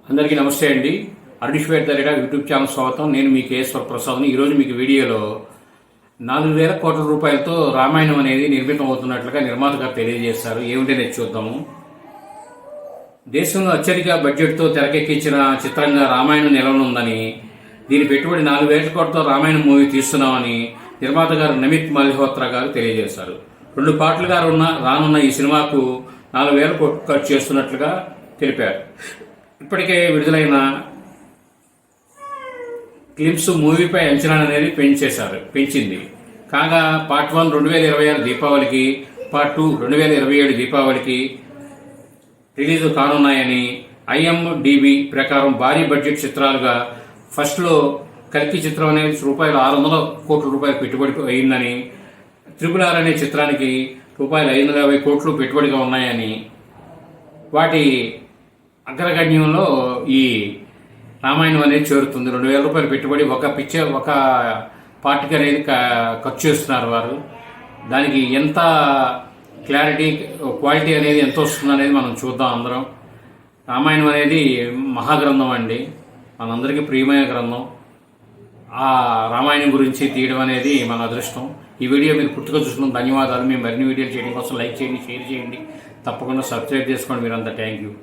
అందరికీ నమస్తే అండి. అరుణేశ్వర్ దరిడా యూట్యూబ్ ఛానల్ స్వాగతం. నేను మీ కేఎస్వర్ ప్రసాద్ని. ఈరోజు మీకు వీడియోలో 4,000 కోట్ల రూపాయలతో రామాయణం అనేది నిర్మితం అవుతున్నట్లుగా నిర్మాత గారు తెలియజేస్తారు. ఏమిటనేది చూద్దాము. దేశంలో అత్యధిక బడ్జెట్తో తెరకెక్కించిన చిత్రంగా రామాయణం నిలవనుందని, దీని పెట్టుబడి 4,000 కోట్లతో రామాయణం మూవీ తీస్తున్నామని నిర్మాత గారు నమిత్ మల్హోత్రా గారు తెలియజేశారు. 2 పార్ట్లుగా రానున్న ఈ సినిమాకు 4,000 కోట్లు ఖర్చు చేస్తున్నట్లుగా తెలిపారు. ఇప్పటికే విడుదలైన క్లిప్స్ మూవీపై అంచనా అనేది పెంచింది. కాగా పార్ట్ 1 2026 దీపావళికి, పార్ట్ 2 2027 దీపావళికి రిలీజ్ కానున్నాయని IMDb ప్రకారం భారీ బడ్జెట్ చిత్రాలుగా ఫస్ట్లో కల్కి చిత్రం అనేది ₹600 కోట్ల పెట్టుబడి అయిందని, RRR అనే చిత్రానికి ₹550 కోట్లు పెట్టుబడిగా ఉన్నాయని, వాటి అగ్రగణ్యంలో ఈ రామాయణం అనేది చేరుతుంది. ₹2,000 పెట్టుబడి ఒక పార్టీకి అనేది ఖర్చు చేస్తున్నారు వారు. దానికి ఎంత క్వాలిటీ అనేది ఎంత వస్తుంది అనేది మనం చూద్దాం అందరం. రామాయణం అనేది మహాగ్రంథం అండి, మనందరికీ ప్రియమైన గ్రంథం. ఆ రామాయణం గురించి తీయడం అనేది మన అదృష్టం. ఈ వీడియో మీరు పూర్తిగా చూసుకున్న ధన్యవాదాలు. మేము మరిన్ని వీడియోలు చేయడం కోసం లైక్ చేయండి, షేర్ చేయండి, తప్పకుండా సబ్స్క్రైబ్ చేసుకోండి. మీరంతా థ్యాంక్ యూ.